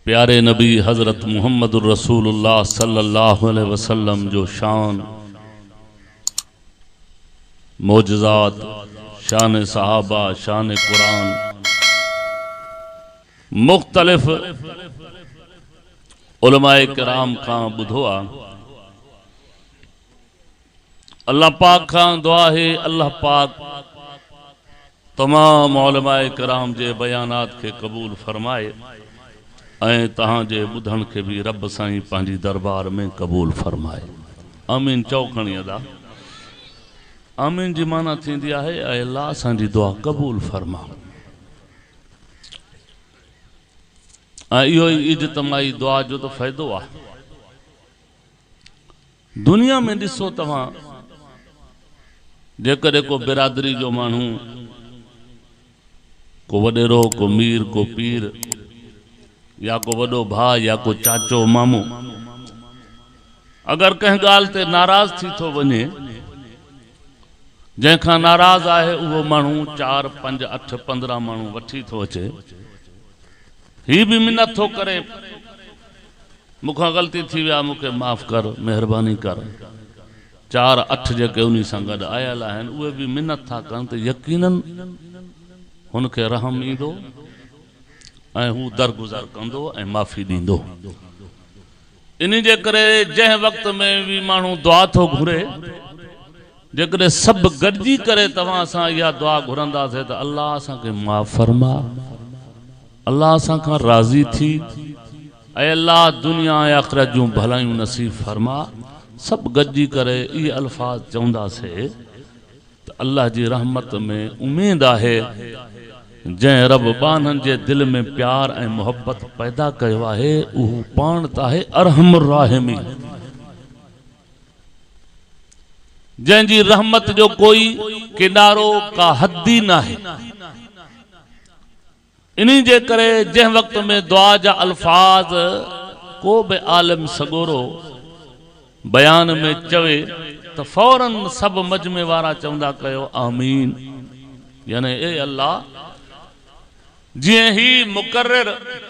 प्यारे नबी हज़रत मुहम्मदुर रसूलुल्लाह सल्लल्लाहु अलैहि वसल्लम जो शान, मोजज़ात, शान सहाबा, शान कुरान, मुख्तलिफ उलमाए किराम खां बुधो आ। अल्लाह पाक खां दुआ है अल्लाह पाक तमाम उलमाए किराम जे बयानात के कबूल फरमाए ऐं तहां जे ॿुधण के भी रब साईं पंहिंजी दरबार में कबूल फरमाए। आमीन चओ खणी अदा। आमीन जी माना थींदी आहे ऐं अल्लाह असांजी दुआ कबूल फरमा। ऐं इहो ई इज्तमाही दुआ जो तो फ़ाइदो आहे। दुनिया में ॾिसो तव्हां, जेकॾहिं को बिरादरी जो माण्हू, को वॾेरो, को मीर, को पीर, या को वॾो भाउ, या को चाचो मामू, अगर कंहिं ॻाल्हि ते नाराज़ थी थो वञे, जंहिंखां नाराज़ आहे उहो माण्हू 4, 5, 8, 15 माण्हू वठी थो अचे। ही भी मिन्नत थो करे, मूंखां ग़लती थी विया, मूंखे माफ़ कर, महिरबानी कर। 4, 8 जेके उन सां गॾु आयल आहिनि उहे भी मिन्नत था कनि त यकीनन हुनखे रहम ईंदो ऐं हू दरगुज़र कंदो ऐं माफ़ी ॾींदो। इन जे करे जंहिं वक़्त में भी माण्हू दुआ थो घुरे, जेकॾहिं सभु गॾिजी करे तव्हां सां इहा दुआ घुरंदासीं त अल्लाह असांखे माफ़ फरमा, अल्लाह असां खां राज़ी थी, ऐं अल्लाह दुनिया ऐं आख़िरत जूं भलायूं नसीब फरमा। सभु गॾिजी करे इहे अल्फाज चवंदासीं त अल्लाह जी रहमत में उमेद आहे। जंहिं रब बाननि जे दिल में प्यार ऐं मोहब्बत पैदा कयो आहे उहो पाण त आहे अरहमुर राहिमीन, जंहिंजी रहमत जो कोई किनारो का हद्दी न आहे। इन्ही जे करे जंहिं वक़्त में दुआ जा अल्फाज को बि आलिम सगोरो बयान में चवे त फौरन सब मजमे वारा चवंदा कयो आमीन, यानी ए अल्लाह, जिए ही मुकर्रर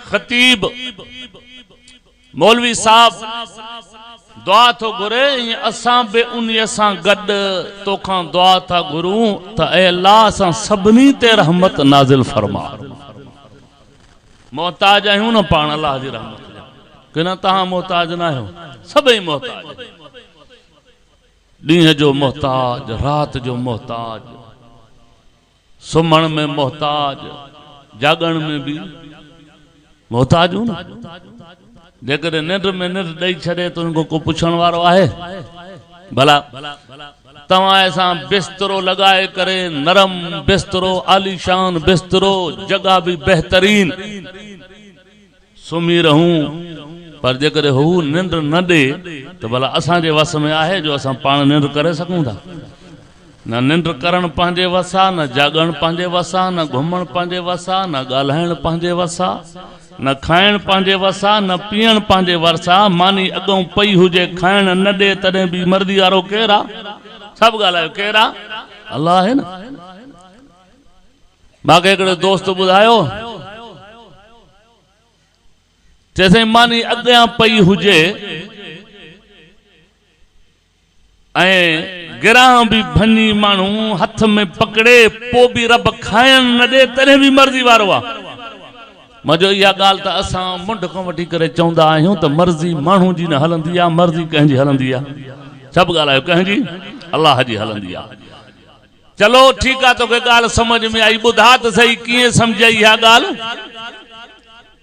खतीब मौलवी साहब दुआ तो घुरे, असां बि उन सां गॾु तोखां दुआ था घुरूं त ए अल्लाह असां सभिनी ते रहमत नाज़िल फरमा। मोहताज आहियूं न पाण अल्लाह जी रहमत जा, कि न तहां मोहताज न आहियो, सभई मोहताज। ॾींहं जो मोहताज, रात जो मोहताज, सुम्हण में मोहताज, जागण में भी मोहताज हूं न। जेकॾहिं निंड में निंड ॾेई छॾे त उनको को पुछण वारो आहे? भला तव्हां असां बिस्तरो लगाए करे, नरम बिस्तरो, आलीशान बिस्तरो, जगह भी बेहतरीन सुम्ही रहूं, पर जेकॾहिं हू निंड न ॾे त भला असांजे वस में आहे जो असां पाण निंड करे सघूं था? न निंड करण पंहिंजे वसा, न जागण पंहिंजे वसा, न घुमण पंहिंजे वसा, न ॻाल्हाइण पंहिंजे वसा, न खाइण पंहिंजे वसा, न पीअण पंहिंजे वसा। मानी अॻों पई हुजे, खाइण न ॾे तॾहिं बि मर्दी वारो केरु आहे? सब ॻाल्हायो केरु आहे? अल्लाह आहे न। मूंखे हिकिड़े दोस्त ॿुधायो, चइसई मानी अॻियां पई हुजे ऐं गिरां भी भञी माण्हू हथ में पकड़े, पोइ भी रब खाइण न ॾे तॾहिं भी मर्ज़ी वारो आहे। मजो इहा ॻाल्हि त असां मुंड खां वठी करे चवंदा आहियूं त मर्ज़ी माण्हू जी न हलंदी आहे, मर्ज़ी कंहिंजी हलंदी आहे। सभु ॻाल्हायो कंहिंजी? अल्लाह जी हलंदी आहे। चलो ठीकु आहे, तोखे ॻाल्हि समझ में आई, ॿुधा त सही कीअं सम्झई इहा ॻाल्हि?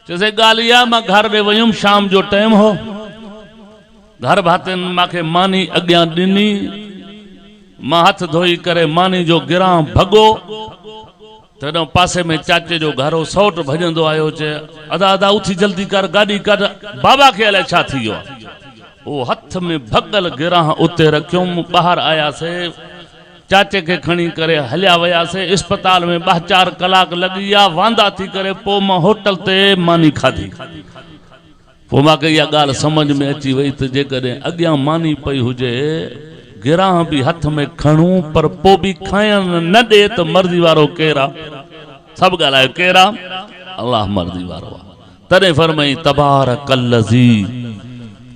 चइसे ॻाल्हि इहा, मां घर ॾे वयुमि, शाम जो टाइम हो, घर भातियुनि मूंखे मानी अॻियां ॾिनी, मां हथ धोई करे मानी जो गिरां भॻो, तॾहिं पासे में चाचे जो घर हो, सौट भॼंदो आयो, चए अदा अदा उथी जल्दी कर, गाॾी कढ, बाबा खे अलाए छा थी वियो आहे। वो हथ में भगल गिरां उते रखियुमि, ॿाहिरि आयासीं, चाचे के खणी करे हलिया वयासीं अस्पताल में। 2-4 कलाक लगी विया, वांदा थी करे पोइ मां होटल ते मानी खाधी। पोइ मूंखे इहा ॻाल्हि समझ में अची वई त जेकॾहिं अॻियां मानी पई हुजे, गिरां भी हथ में खणूं, पर पोइ भी खाइण न ॾे त मर्ज़ी वारो केरु आहे? सभु ॻाल्हायो केरु आहे? अल्लाह मर्ज़ी वारो आहे। तने फरमाई तबारकल्लज़ी,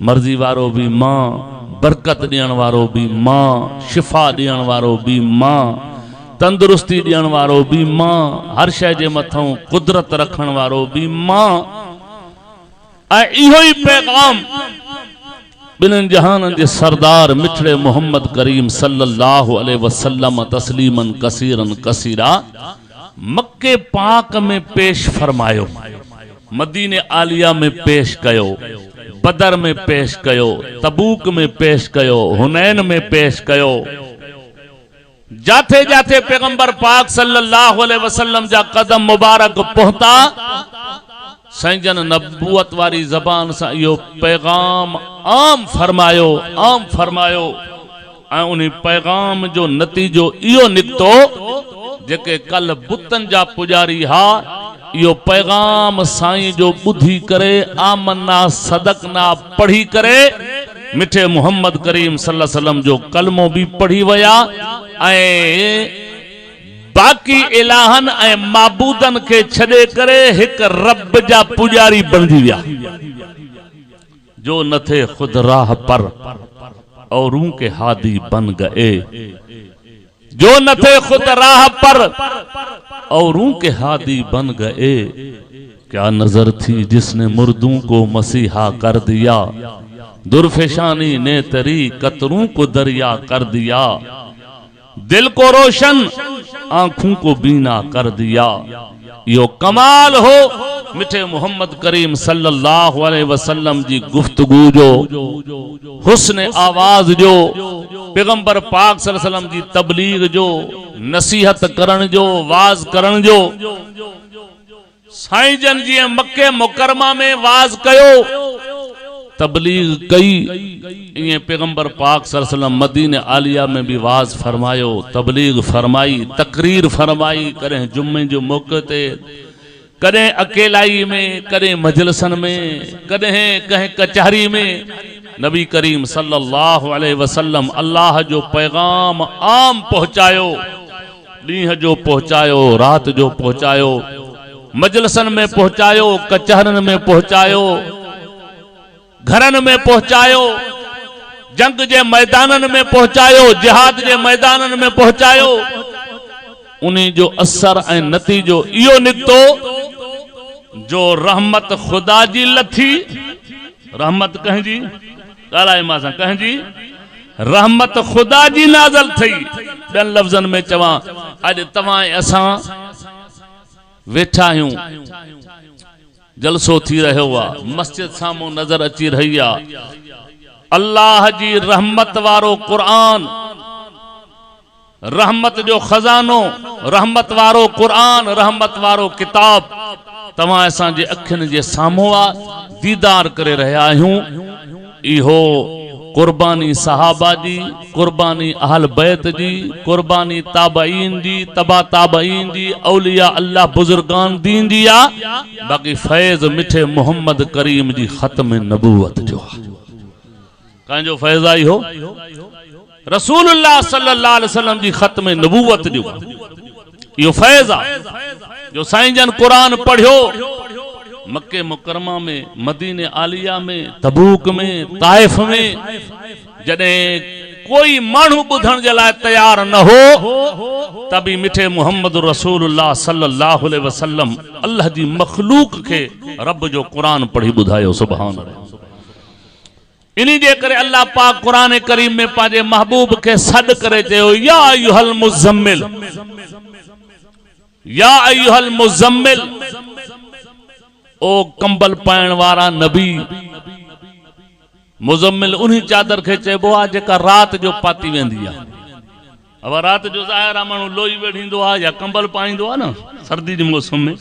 मर्जी वारो भी मां, बरकत ॾियण वारो भी मां, शिफ़ा ॾियण वारो भी मां, तंदुरुस्ती ॾियण वारो भी मां, हर शइ जे मथां कुदरत रखण वारो भी मां। ऐं इहो ई पैगाम बिन जहान जे सरदार मिठड़े मोहम्मद करीम सल्लल्लाहु अलैहि वसल्लम तस्लीमन कसीरन कसीरा मक्के पाक में पेश फरमायो, मदीने आलिया में पेश कयो, बदर में पेश कयो, तबूक में पेश कयो, हुनैन में पेश कयो। जाते जाते पैगंबर पाक सल्लल्लाहु अलैहि वसल्लम जा कदम मुबारक पहुता, साईं जन नबूवत वारी ज़बान से यो पैगाम आम फरमायो ऐं उन पैगाम जो नतीजो इहो निकतो जेके कल बुतन जा पुजारी हा, यो पैगाम साईं जो बुधी करे आमन्ना सदकना पढ़ी करे मिठे मोहम्मद करीम सल्लल्लाहु अलैहि वसल्लम जो कलमो भी पढ़ी वया ऐं बाकी इलाहन ऐं माबूदन के छड़े करे एक रब जा पुजारी बणजी विया। जो न थे खुद राह पर औरों के हादी बन गए, जो न थे खुद राह पर औरों के हादी बन गए। क्या नजर थी जिसने मुर्दों को मसीहा कर दिया, दुर्फेशानी ने तेरी कतरों को दरिया कर दिया, दिल को रोशन आंखों को बीना कर दिया। यो कमाल हो मिठे मोहम्मद करीम सल्लल्लाहु अलैहि वसल्लम जी गुफ्तगू जो, हुस्न आवाज जो, पैगंबर पाक सल्लल्लाहु अलैहि वसल्लम जी तबलीग जो, नसीहत करण जो, वाज करण जो। साईं जन जी मक्के मुकरमा में वाज कयो, तबलीग कई, ये पैगंबर पाक सल्लल्लाहु अलैहि वसल्लम मदीने आलिया में भी वाज फरमायो, तबलीग फरमाई, तकरीर फरमाई, करें जुम्मे जो मौके ते, करें अकेलाई में, करें मजलसन में, करें कहीं कचहरी में। नबी करीम सल्लल्लाहु अलैहि वसल्लम अल्लाह जो पैगाम आम पहुंचायो, ॾींहं जो पहुंचायो, रात जो पहुंचायो, मजलसन में पहुंचायो, कचहरन में पहुंचायो, घरन में पहुंचायो, जंग जे मैदानन में पहुंचायो, जिहाद जे मैदानन में पहुंचायो। उन्हीं जो असर ऐं नतीजो इहो निकतो जो रहमत खुदा जी लथी, रहमत कहीं जी ॻाल्हाए मां सां, कहीं जी रहमत खुदा जी नाज़िल थी। ॿियनि लफ़्ज़नि में चवां, अॼु तव्हां असां वेठा आहियूं, जलसो थी रहियो आहे, मस्जिद साम्हूं नज़र अची रही आहे, अल्लाह जी रहमत वारो क़ुरान, रहमत जो खजानो, रहमत वारो क़ुरान, रहमत वारो किताब तव्हां असांजे अखियुनि जे साम्हूं आहे, दीदार करे रहिया आहियूं। इहो कुर्बानी सहाबा जी, कुर्बानी अहल बैत जी, कुर्बानी ताबईन जी, तबा ताबईन जी, औलिया अल्लाह बुजुर्गान दीन जी आ। बाकी फैज मिठे मोहम्मद करीम जी खत्म नबूवत जो कंहिंजो फैज आई हो, रसूलुल्लाह सल्लल्लाहु अलैहि वसल्लम जी खत्म नबूवत जो यो फैज आ जो साईं जन कुरान पढ़ियो मक्के मुकरमा में, मदीने आलिया में, तबूक में, ताइफ में। जडे कोई मानू बुधण जे लाइ तैयार न हो, तभी मिठे मोहम्मद रसूलुल्लाह सल्लल्लाहु अलैहि वसल्लम अल्लाह जी मखलूक के रब जो कुरान पढ़ी बुधायो। सुभान अल्लाह। इन्हीं जे करे अल्लाह पाक कुरान करीम में पाजे महबूब के सद करे चयो, या अय्युहल मुज़म्मिल, या अय्युहल मुज़म्मिल, ओ कंबल पाइण वारा नबी। मुज़म्मिल उन्हीं चादर के चइबो आहे जेका रात जो पाती वेंदी आहे। अब रात जो ज़ाहिर आहे माण्हू लोई वेठींदो आहे या कंबल पाईंदो आहे न सर्दी जे मौसम में।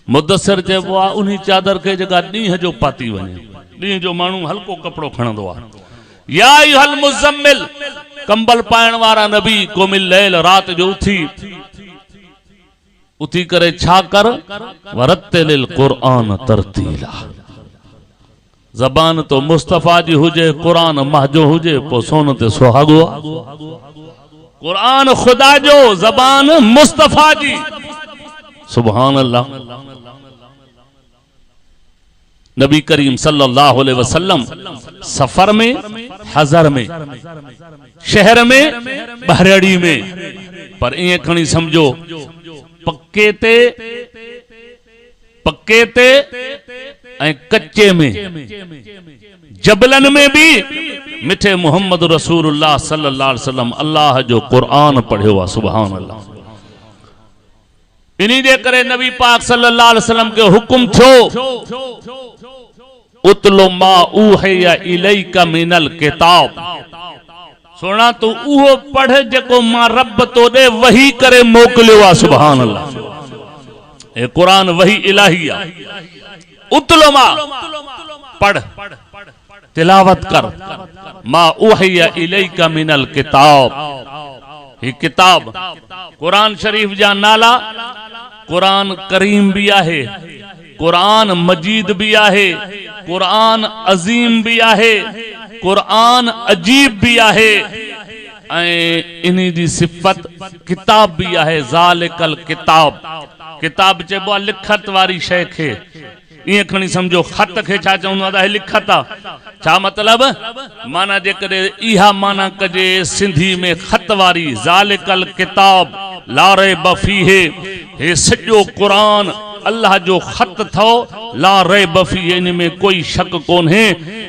मुदस्सिर चइबो आहे उन्हीं चादर के जेका ॾींहं जो पाती वञे, ॾींहं जो माण्हू हल्को कपिड़ो खणंदो आहे। या अय्युहल मुज़म्मिल, कंबल पाइण वारा नबी, कुमिल लैल, रात जो उथी करे छा कर, वरत्तिलिल कुरान तरतीला। ज़बान तो मुस्तफा जी हुजे, कुरान महजो हुजे, पो सोन ते सुहागो। कुरान खुदा जो, ज़बान मुस्तफा जी। सुभान अल्लाह। नबी करीम सल्लल्लाहु अलैहि वसल्लम सफर में, हजर में, शहर में, बहरड़ी में, पर इं खणी समझो पक्के ते ऐं कच्चे में, जबलन में भी मिठे मोहम्मद रसूलुल्लाह सल्लल्लाहु अलैहि वसल्लम अल्लाह जो कुरान पढ़ियो आहे। सुभान अल्लाह। इन्हीं जे करे नबी पाक सल्लल्लाहु अलैहि वसल्लम के हुक्म थियो उतलो मा उहिया इलैका मिनल किताब, सोना तू उहो पढ़ जेको मां रब तो दे वही करे मोकलियो आहे। सुभान अल्लाह। ए कुरान वही इलाही आहे। उतलो मा पढ़, तिलावत कर, मा उहिया इलैका मिनल किताब। ये किताब कुरान शरीफ जा नाला कुरान करीम भी आहे, कुरान मजीद भी आहे, कुरान अजीम भी आहे, कुरान अजीब भी आहे, इन्हीं जी सिफत किताब भी आहे। ज़ालिकल किताब, किताब चइबो आहे लिखत वारी शइ खे। इं खणी समझो खत खे छा चवंदो आहे? लिखत आहे। छा मतलब? माना जेकॾहिं इहा माना कजे सिंधी में खत वारी, ज़ालिकल किताब ला रैब फीह, हे सॼो कुरान अल्लाह जो खत थो, ला रैब फीह, इन में कोई शक कोन्हे,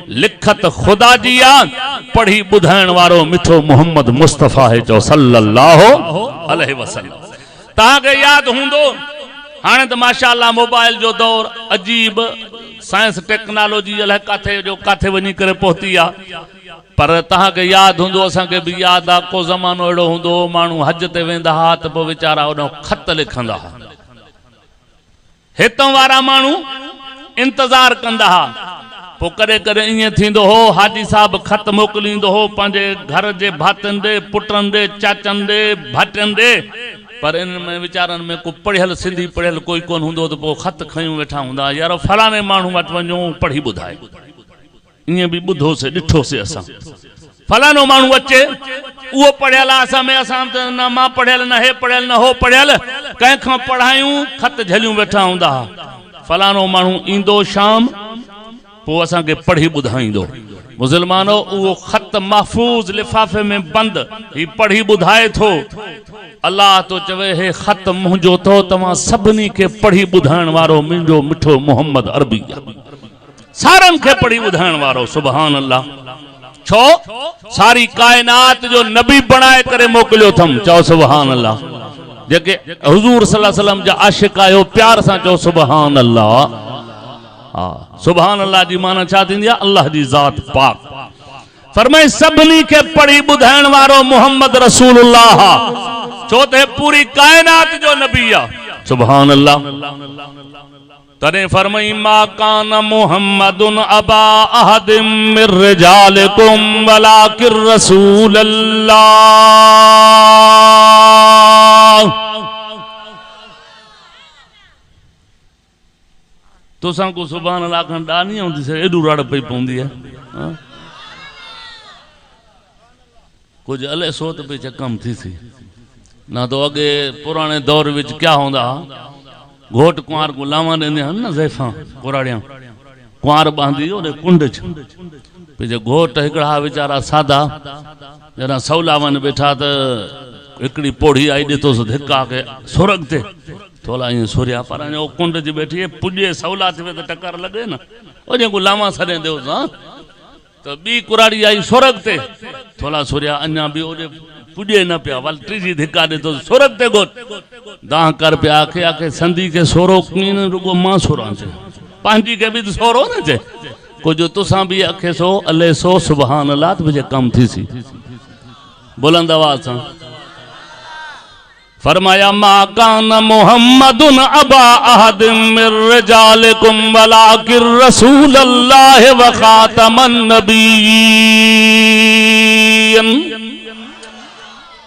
लिखत खुदा जी आहे, पढ़ी ॿुधाइण वारो मिठो मोहम्मद मुस्तफ़ा है चो सल्लल्लाहु अलैहि वसल्लम। तव्हांखे यादि हूंदो हाणे त माशाअल्लाह मोबाइल जो दौर, अजीब साइंस टेक्नोलॉजी अलाए काथे जो काथे वञी करे पहुती आहे। पर तव्हांखे यादि हूंदो, असांखे बि यादि आहे, को ज़मानो अहिड़ो हूंदो माण्हू हज ते वेंदा हुआ त पोइ वीचारा होॾो खत लिखंदा हुआ। हितां वारा माण्हू इंतज़ार कंदा हुआ। पोइ कॾहिं कॾहिं ईअं थींदो हो हाजी साहब खत मोकिलींदो हो पंहिंजे घर जे भातियुनि ॾे, पुटनि ॾे, चाचनि ॾे, भाटियुनि ॾे, पर इन में वीचारनि में को पढ़ियल सिंधी पढ़ियल कोई कोन हूंदो त पोइ ख़त खयूं वेठा हूंदा, यार फलाणे माण्हू वटि वञूं पढ़ी ॿुधाए। ईअं बि ॿुधोसीं ॾिठोसीं असां, फलाणो माण्हू अचे उहो पढ़ियल आहे, असां में असां त न मां पढ़ियल, न हे पढ़ियल, न हो पढ़ियल, कंहिंखां पढ़ायूं खत झलियूं वेठा हूंदा हुआ। फलाणो माण्हू ईंदो शाम, पोइ असांखे पढ़ी ॿुधाईंदो। मुसलमानो उहो खत महफूज़ लिफ़ाफ़े में बंद ही पढ़ी ॿुधाए थो। अल्लाह तो चवे हे खत मुंहिंजो थो, तव्हां सभिनी खे पढ़ी ॿुधाइण वारो मुंहिंजो मिठो मोहम्मद अरबी आहे, सारनि खे पढ़ी ॿुधाइण वारो। सुभान अल्लाह। छो? सारी कायनात जो नबी बणाए करे मोकिलियो अथमि। चओ सुभान अल्लाह। जेके हुज़ूर सल्लल्लाहु अलैहि वसल्लम जा आशिक़ आहियो, प्यार सां चओ सुभान अल्लाह। हा, सुभान अल्लाह जी माना छा थींदी आहे? अल्लाह जी ज़ात पाक। फरमाए सभिनी खे पढ़ी ॿुधाइण वारो मोहम्मद रसूलुल्लाह, छो त पूरी कायनात जो नबी आहे। सुभान अल्लाह। तॾहिं फरमाई मा कान मुहम्मदुन अबा अहदिम मिर रिजालिकुम वलाकिर रसूलल्लाह। तोसां को सुभान अल्लाह खां ॾा नहीं आउंदी से, एॾो रड़ पई पवंदी है। कुछ अले सोत पे कम थी सी ना, तो अगे पुराने दौर विच क्या होंदा, घोट कुंवार को लावा देंदे हन ना, ज़ैफा कुराड़ियां कुंवार बांधी ओदे कुंड च पे जे घोट हिकड़ा बेचारा सादा जरा सौला वन बैठा त हिकड़ी पोड़ी आई ॾिठो सो धिका के सुरग ते थोला ईअं सुरिया, पर अञा कुंड जी बैठी है, पुॼे सौला थिए त टकर लॻे न, ओ जेको लावा सॾे देवस हां तो बी कुराड़ी आई सुरग ते थोला सुरिया, अञा बि ओॾे पुॼे न पिया, वल टीजी धिका ॾिठो सुरग ते घोट दाह कर पिया। आखे आखे संधी के सोरो कीन रुगो मां सोरा चे, पंहिंजी के भी तो सोरो न चे, को जो तुसां भी आखे सो अले सो सुभान अल्लाह तो मुझे कम थी सी। बुलंद आवाज सां फरमाया मा कान मुहम्मदुन अबा अहदिम मिर रिजालिकुम वलाकिर रसूलल्लाह व खातमन नबीय्यिन।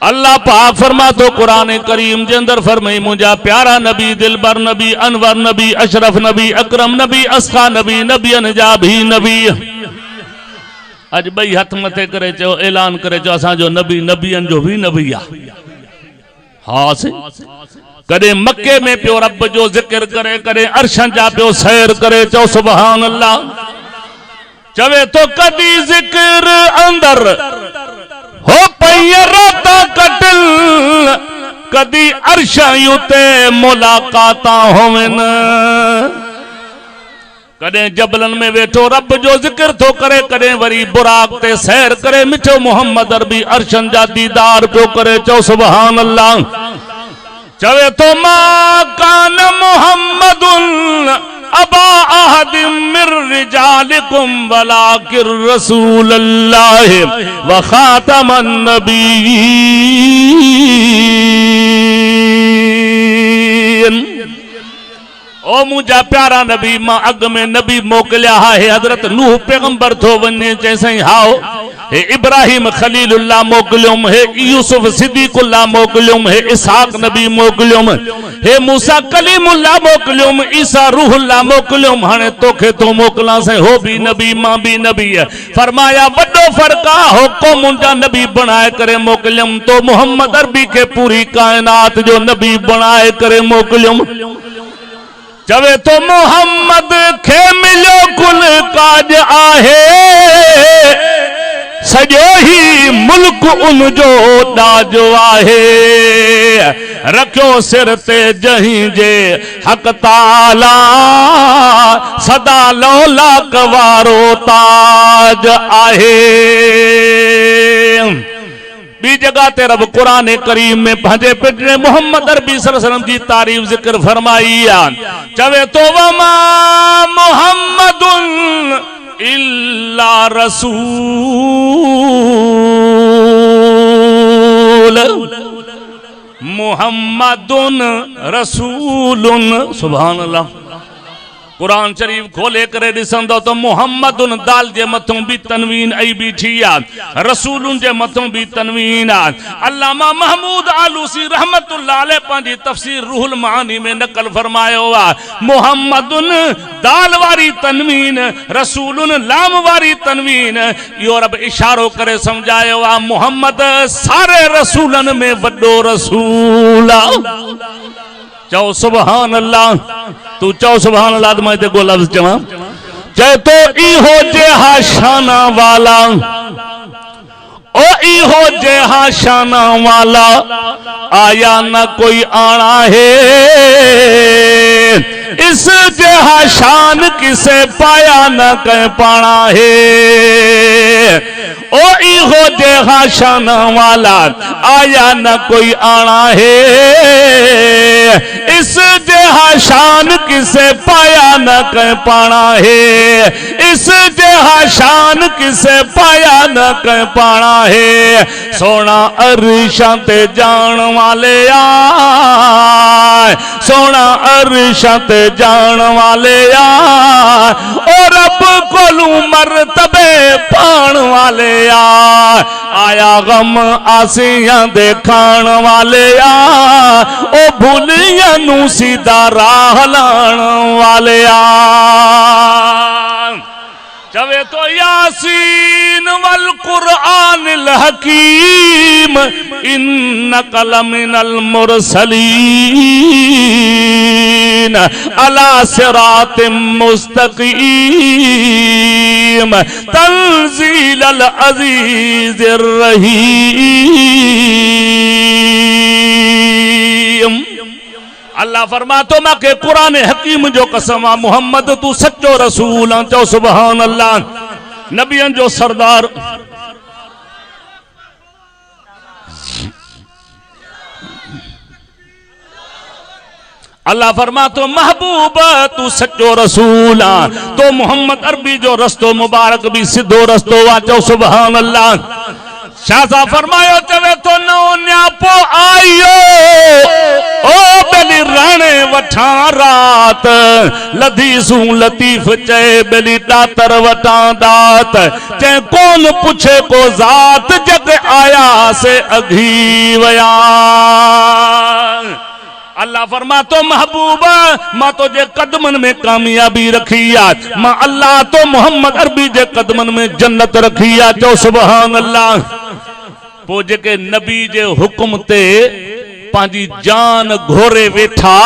अल्लाह पाक फरमा तो कुरान करीम के अंदर फरमाई मुझा प्यारा नबी, दिलबर नबी, अनवर नबी, अशरफ नबी, अकरम नबी, असखा नबी, नबियन जा भी नबी। अज बई हथ मथे करे चो, ऐलान करे चो असा जो नबी नबियन जो भी नबी आ। हाँ से कदे मक्के में पियो रब जो जिक्र करे, कदे अर्शन जा पियो सैर करे। चो सुभान अल्लाह। चवे तो कदी जिक्र अंदर हो पई राता कटल, कदी अर्शां ते मुलाकाता होवन। कदे जबलन में वेठो रब जो जिक्र थो करे, कदे वरी बुराक ते सैर करे। मिठो मोहम्मद अरबी अर्शन जा दीदार पियो करे। चो सुभान अल्लाह। चवे तो मा कान मुहम्मदुन अबा अहदिम मिर रिजालिकुम वलाकिर रसूलुल्लाह व खातमन नबीयीन। ओ मुझा प्यारा नबी, मां अग में नबी मोकलिया है। हजरत नूह पैगंबर थो वने जैसे हाओ हे इब्राहिम खलीलुल्लाह मोकलियुम, हे यूसुफ सिद्दीकुल्लाह मोकलियुम, हे इसहाक नबी मोकलियुम, हे मूसा कलीमुल्लाह मोकलियुम, ईसा रूहुल्लाह मोकलियुम। हाने तोखे तो मोकला से हो भी नबी, मां भी नबी है। फरमाया वड्डो फर्क आ, हो कौम जा नबी बनाए करे मोकलियुम, तो मोहम्मद अरबी के पूरी कायनात जो नबी बनाए करे मोकलियुम। चवे तो मोहम्मद खे मिलो कुल काज आहे, सजो ही मुल्क उन जो ताज आहे। रखियो सिर ते जहीं जे हक ताला, सदा लौलाक वारो ताज आहे। बी जगह ते रब कुरान करीम में भजे पिटने मोहम्मद अरबी सल्लल्लाहु अलैहि वसल्लम की तारीफ जिक्र फरमाई। चवे तो वमा मुहम्मदुन इल्ला रसूल, मुहम्मदुन रसूलुन। सुभान अल्लाह। कुरान शरीफ खोले करे दिसंदो तो मुहम्मदुन दाल जे मथों भी तनवीन आई बीठी आ, रसूलुन जे मथों भी तनवीन आ। अल्लामा महमूद आलूसी रहमतुल्लाह अलैह पंहिंजी तफसीर रूहुल मानी में नकल फरमायो आ, मुहम्मदुन दाल वारी तनवीन, रसूलुन लाम वारी तनवीन। यो रब इशारो करे समझायो आ, मुहम्मद सारे रसूलन में वड्डो रसूल आ। चो सुभान अल्लाह। तू चो सुभान अल्लाह तो मैं ते को लफ्ज चवा। चाहे तो इहो जेहा शाना वाला, ओ इहो जेहा शाना वाला आया न कोई आना है। इस जेहा शान किसे पाया न कह पाना है। ओ इहो जेहा शाना वाला आया न कोई आना है। इस जेहा शान किसे पाया न कह पाना है। इस जेहा शान किसे पाया न कह पाना है। सोना अरशां ते जान वाले आए, सोना अरशां ते जान वाले आए। और रब कोलू मरतबे पान वाले आए। आया गम आसियां दे खान वाले आ, ओ भूलियां नू सीधा राह लाण वाले आ। चवे तो यासीन वल कुरआनिल हकीम, इन्नका लमिनल मुरसलीन अला सिरातिम मुस्तकीम तंजीलल अजीजिर रहीम। अल्लाह फरमा तो मैं के कुरान हकीम जो कसम आ, मोहम्मद तू सच्चो रसूल आ। चो सुभान अल्लाह। नबियन जो सरदार अल्लाह फरमा तो महबूब तू सच्चो रसूल आ। तो मोहम्मद अरबी जो रस्तो मुबारक भी सिद्धो रस्तो आ। चो सुभान अल्लाह। शाह फरमायो चवे तो नो न्यापो आयो, ओ बेली राणे वठा रात। लधी सू लतीफ चे बेली दातर वठा दात। चे कौन पूछे को जात जग आया से अघी वया। अल्लाह फरमा तो महबूबा मां तो जे कदमन में कामयाबी रखी आ। मां अल्लाह तो मोहम्मद अरबी जे कदमन में जन्नत रखी आ। चो सुभान अल्लाह। पो जेके नबी जे हुक्म ते पांजी जान घोरे वेठा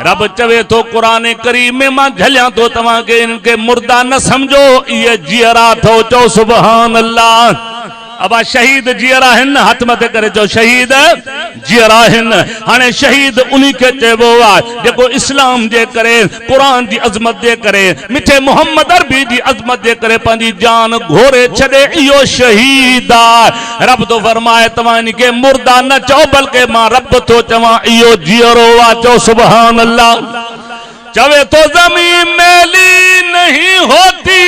रब चवे तो कुरान करीम में मां झलिया तो तवा के इनके मुर्दा न समझो ये जियरा थो चो सुभान अल्लाह अबा शहीद जियरा हिन हाथ मथे करे चो शहीद जियरा हिन हाने शहीद उन्हीं के चेबो आ जेको इस्लाम जे करे कुरान जी अजमत जे करे मिठे मोहम्मद अरबी जी अजमत जे करे पांजी जान घोरे छडे इयो शहीद आ रब तो फरमाए तवा इनके मुर्दा न चो बल्कि मां रब तो चवा इयो जियरो आ चो सुभान अल्लाह चवे तो जमीन मेली नहीं होती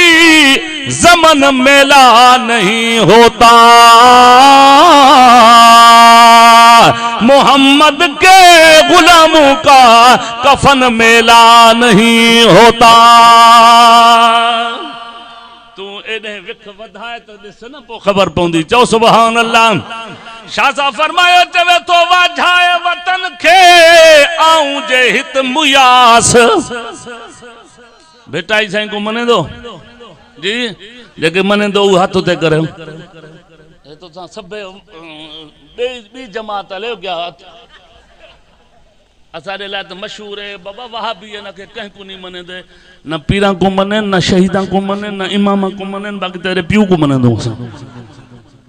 ज़मन मेला नहीं होता मोहम्मद के गुलामों का कफन मेला नहीं होता तू एने विख वधाए तो दिस न पो खबर पौंदी चो सुभान अल्लाह शाह फरमायो चवे तो वाझाए वतन खे आऊं जे हित मुयास बेटा ही साईं को मने दो जी जेके मने दो हाथ ते करे ए तो सा सब बी जमात ले गया असारे ला तो मशहूर है बाबा वहाबी है ना के कहीं को नहीं मने दे न पीरा को मने न शहीदा को मने न इमाम को मने बाकी तेरे प्यू को मने दो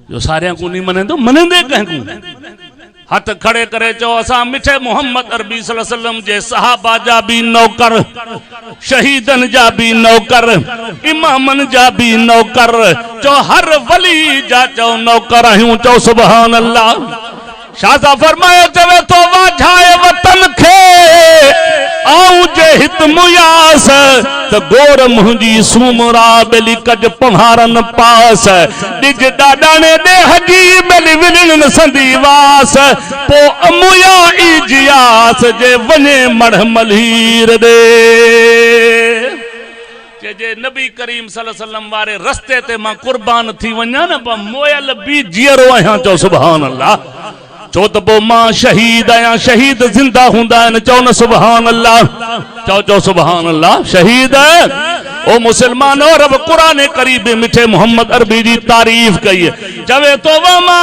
जो सारे को नहीं मने दो मने दे कहीं को हाथ खड़े करे चो असा मिठे मोहम्मद अरबी सल्लल्लाहु अलैहि वसल्लम जे सहाबा जा भी नौकर शहीदन जा भी नौकर इमामन जा भी नौकर चो हर वली जा चो नौकर आहियूं चो सुभान अल्लाह शाह फरमायो चवे तो वाझाए वतन खे आऊं जे हित मुयास त गोर मुंहिंजी सूमरा बेली कज पहारन पास डिज डाडाने दे हजी बेली विलण संदी वास पो अमुया इजियास जे वने मढ़ मलहीर दे जे नबी करीम सल्लल्लाहु अलैहि वसल्लम वारे रस्ते ते मां कुर्बान थी वन्या न पा मोयल भी जियरो आहियां चो सुभान अल्लाह चो तो पो मां शहीद आया शहीद जिंदा हुंदा न चो न सुभान अल्लाह चो चो सुभान अल्लाह शहीद ओ मुसलमानो रब कुरान करीम मिठे मोहम्मद अरबी जी तारीफ कई चवे तो वमा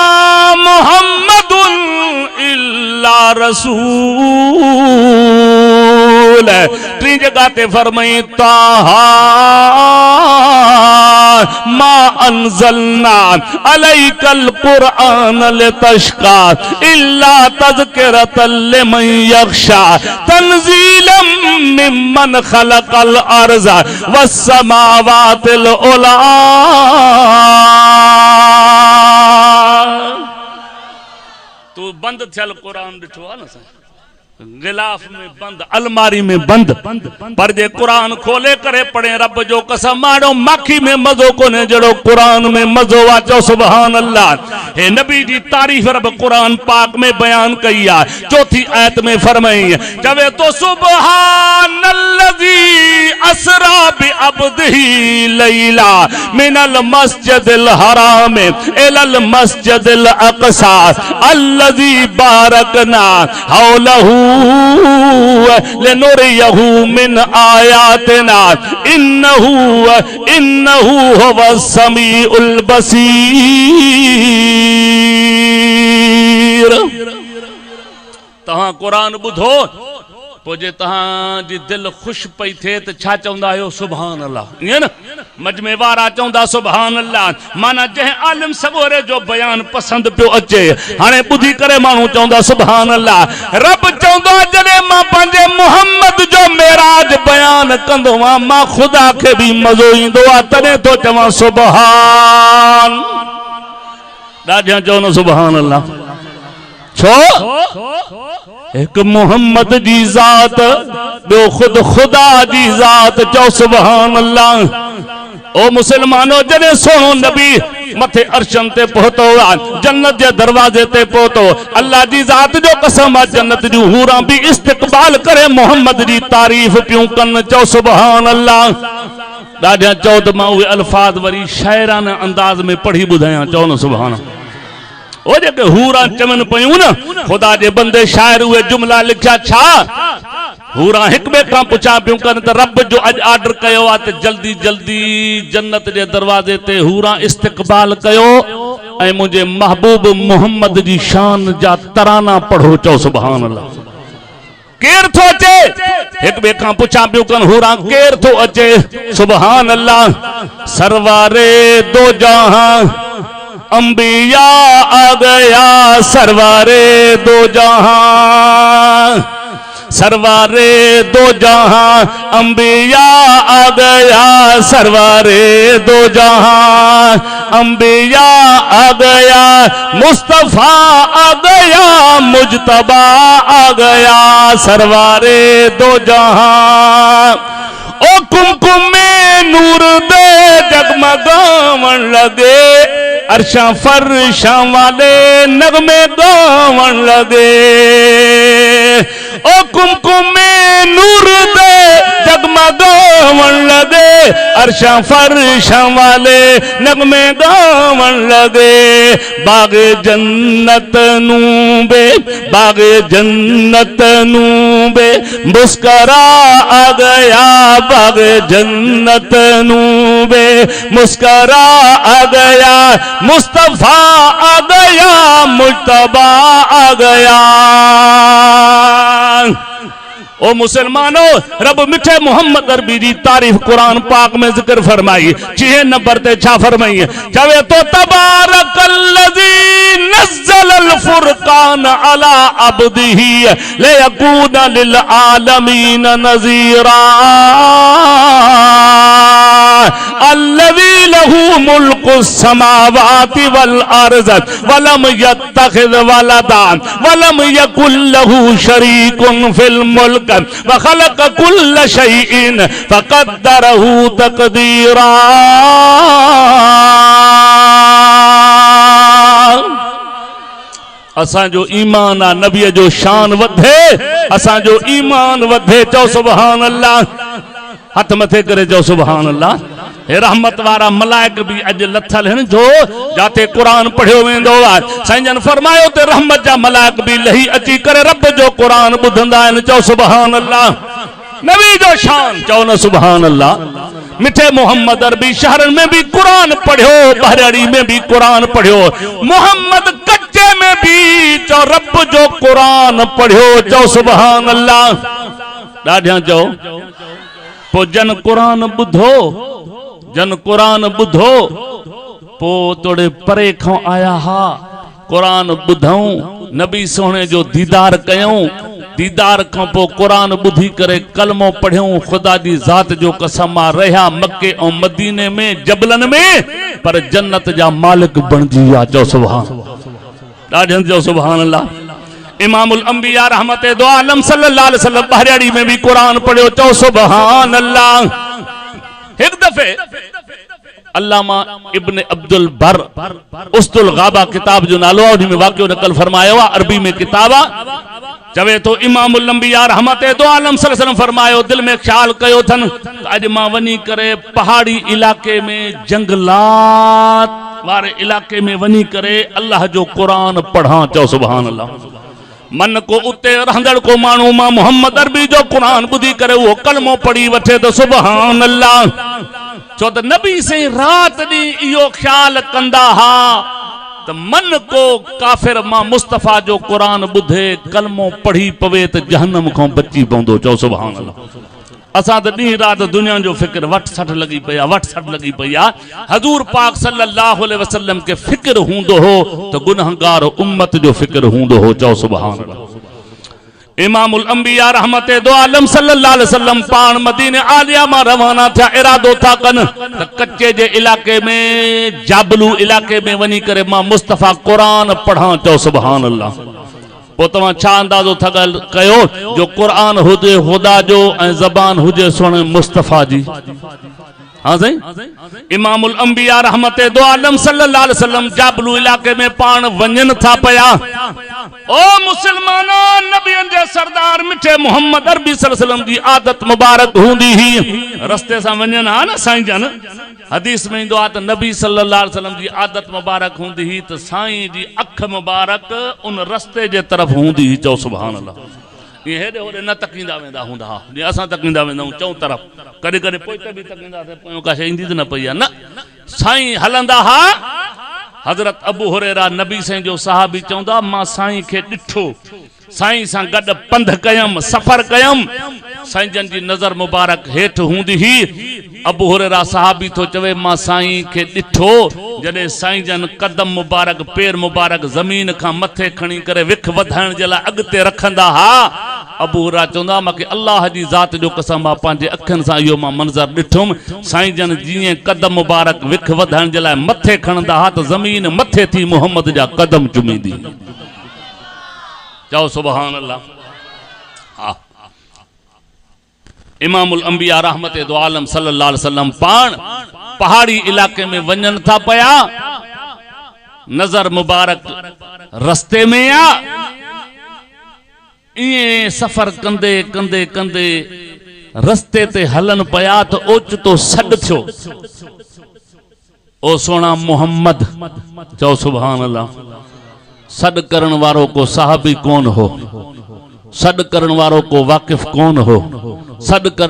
मोहम्मदुन इल्ला रसूल त्री जगह ते फरमाई ताहा मा अनज़लना अलैकल कुरआन लितशका इल्ला तज़किरतल लिमन यख्शा तंज़ीलम मिम्मन खलक़ल अर्ज़ वस्समावातिल उला तू बंद थियल कुरान दिठो आ न गिलाफ में बंद अलमारी में बंद पर जे कुरान खोले करे पढ़े रब जो कसम मारो माखी में मजो कोने जड़ो कुरान में मजो वाचो सुभान अल्लाह हे नबी जी तारीफ रब कुरान पाक में बयान किया चौथी आयत में फरमाई जब तो सुबहानल्लज़ी असरा बि अब्दिही लैला मिनल मस्जिदिल हराम इलल मस्जिदिल अक़सा अल्लज़ी बारकना हौलहू लिनुरियहू मिन आयातिना इन्नहू हुवस समीउल बसीर तहां कुरान बुधो पोजे तहां जी दिल खुश पई थे तो छा चौंदा आयो सुभान अल्लाह ये न मजमे वारा चौंदा सुभान अल्लाह माना जे आलिम सगोरे जो बयान पसंद पियो अचे हाने बुधी करे मानू चौंदा सुभान अल्लाह रब चौंदा जने मां पंजे मोहम्मद जो मेराज बयान कंदो मां खुदा के भी मजो इंदो आ तने तो चवा सुभान दादिया चौनो सुभान अल्लाह छो एक मोहम्मद जी जात बो खुद खुदा जी जात चो सुभान अल्लाह ओ मुसलमानो जने सोनो नबी मथे अर्शन ते पहुतो जन्नत जे दरवाजे ते पहुतो अल्लाह जी जात जो कसम आ जन्नत जी हूरा भी इस्तकबाल करे मोहम्मद जी तारीफ पियो कन चो सुभान अल्लाह दादिया चो त मां उहे अल्फाज वरी शायराना अंदाज में पढ़ी बुधाया चो न सुभान ओ जेके हूरा चमन पयूं न खुदा जे बंदे शायर हुए जुमला लिखा छा हूरा हिक बे का पुछा पियो कन त रब जो अज ऑर्डर कयो आ त जल्दी जल्दी जन्नत जे दरवाजे ते हूरा इस्तकबाल कयो ऐं मुझे महबूब मोहम्मद जी शान जा तराना पढ़ो चो सुभान अल्लाह। केर थो अचे हिक बे का पुछा पियो कन हूरा केर थो अचे सुभान अल्लाह। सरवारे दो जहां अंबिया आ गया सरवारे दो जहां सरवारे दो जहां अंबिया आ गया सरवारे दो जहां अंबिया आ गया मुस्तफा आ गया मुजतबा आ गया सरवारे दो जहां। ओ कुमकुम में नूर दे जगमगावन लगे अर्शा फरशा वाले नगमे गावन लगे। ओ कुमकुम में नूर दे जगमगावन लगे अर्शा फरशा वाले नगमे गावन लगे। बागे जन्नत नूबे बागे जन्नत नूबे मुस्करा आ गया बागे जन्नत नूबे मुस्करा आ गया मुस्तफा आ गया मुजतबा आ गया। ओ मुसलमानो रब मिठे मोहम्मद अरबी जी तारीफ कुरान पाक में जिक्र फरमाई 6 नंबर ते छा फरमाई चवे तो तबारकल्लज़ी नज़्ज़लल फुरकान अला अब्दिही लियकून लिल आलमीन नज़ीरा अल्लज़ी लहू मुल्कुस समावाति वल अर्ज़ वलम यत्तखिज़ वलदान वलम यकुल लहू शरीकुन फिल मुल्क वखलक कुल्ल शैइन फक़द्दरहू तक़दीरा। असा जो ईमान आ नबी जो शान वधे असा जो ईमान वधे चो सुभान अल्लाह। हथ मथे करे चो सुभान अल्लाह। हे रहमत वारा मलाइक भी अज लथल हैं जो जाते कुरान पढ़ियो वेंदो आहे साईं जन फरमायो ते रहमत जा मलाइक भी लही अची करे रब जो कुरान बुधंदा आहिनि चो सुभान अल्लाह। नबी जो शान चो न सुभान अल्लाह। मिठे मोहम्मद अरबी शहरन में भी कुरान पढ़ियो बहराड़ी में भी कुरान पढ़ियो मोहम्मद कच्चे में भी चो रब जो कुरान पढ़ियो चो सुभान अल्लाह। ॾाढिया चो पो जन कुरान बुधो जन कुरान बुधो पो तोड़े परे खां आया हा कुरान बुधऊं नबी सोने जो दीदार कयूं दीदार खां पो कुरान बुधी करे कलमो पढ़ियूं खुदा जी जात जो कसम आ रहा मक्के और मदीने में जबलन में पर जन्नत जा मालिक बनजी आ चो सुभान ॾाढनि जो सुभान अल्लाह। इमामुल अंबिया रहमत दो आलम सल्लल्लाहु अलैहि वसल्लम बहराड़ी में भी कुरान पढ़ियो चो सुभान अल्लाह। एक दफे अल्लामा इब्न अब्दुल बर उस्तुल गाबा किताब जो नालो उन में वाक़ियो नकल फरमायो अरबी में किताबा चवे तो इमामुल अंबिया रहमत दो आलम सल्लल्लाहु अलैहि वसल्लम फरमायो दिल में ख्याल कयो थन अज मां वनी करे पहाड़ी इलाके में जंगलात वारे इलाके में वनी करे अल्लाह जो कुरान पढ़ा चो सुभान अल्लाह। मन को उते रहंदड़ को मानू मां मोहम्मद अरबी जो कुरान बुधी करे वो कलमो पढ़ी वठे तो सुभान अल्लाह। चो त नबी से रात दी इयो ख्याल कंदा हा त मन को काफिर मां मुस्तफा जो कुरान बुधे कलमो पढ़ी पवे त जहन्नम को बची पवंदो चो सुभान अल्लाह। असा तो डी रात दुनिया जो फिक्र वट सठ लगी पिया हजूर पाक सल्लल्लाहु अलैहि वसल्लम के फिक्र हूंदो हो तो गुनहगार उम्मत जो फिक्र हूंदो हो चो सुभान अल्लाह। इमामुल अंबिया रहमत दो आलम सल्लल्लाहु अलैहि वसल्लम पान मदीने आलिया मां रवाना था इरादो था कन त कच्चे जे इलाके में जाबलू इलाके में वनी करे मां मुस्तफा कुरान पढ़ा चो सुभान अल्लाह। पो तव्हां छा अंदाज़ो था कयो जो कुरान हुजे खुदा जो ऐं ज़बान हुजे सुणे मुस्तफा जी। हाँ सही इमामुल अंबिया रहमत दो आलम सल्लल्लाहु अलैहि वसल्लम जाबलू इलाके में पान वंजन था पया ओ मुसलमानो नबियन जे सरदार मिठे मोहम्मद अरबी सल्लल्लाहु अलैहि वसल्लम जी आदत मुबारक हुंदी ही रस्ते सा वंजन हा न साईं जन हदीस में इंदो आ त नबी सल्लल्लाहु अलैहि वसल्लम जी आदत मुबारक हुंदी ही त साईं जी अख मुबारक उन रस्ते जे तरफ हुंदी ही चो सुभान अल्लाह। ये हेॾे होॾे न तकींदा वेंदा हूंदा हा जीअं असां तकींदा वेंदा आहियूं चऊं तरफ़ कॾहिं कॾहिं पोइ त बि तकींदासीं पोइ का शइ ईंदी त न पई आहे न साईं हलंदा हा हज़रत अबू हुरैरा नबी साईं जो सहाबी चवंदा मां साईं खे ॾिठो साईं सां गॾु पंध कयमि सफ़र कयमि साईं जन जी नज़र मुबारक हेठि हूंदी ही अबू हुरैरा सहाबी थो चवे मां साईं खे ॾिठो जॾहिं साईं जन कदम मुबारक पेर मुबारक ज़मीन खां मथे खणी करे विख वधाइण जे लाइ अॻिते रखंदा हा अबू हुरैरा चवंदा मूंखे अल्लाह जी ज़ात जो कसम मां पंहिंजे अखियुनि सां इहो मां मंज़र ॾिठुमि साईं जन जीअं कदम मुबारक विख वधाइण जे लाइ मथे खणंदा हा त ज़मीन मथे थी मुहम्मद जा कदम चुमींदी चओ सुभान अल्लाह हा इमामुल अंबिया रहमत दो आलम सल्लल्लाहु अलैहि वसल्लम पाण पहाड़ी इलाके में वञन था पया नजर मुबारक रस्ते में आ ये सफर कंदे कंदे कंदे रस्ते ते हलन पया तो ओचितो सड थियो ओ सोना मोहम्मद चओ सुभान अल्लाह सड करण वारो को साहबी कौन हो सड करण वारो को वाकिफ कौन हो सड कर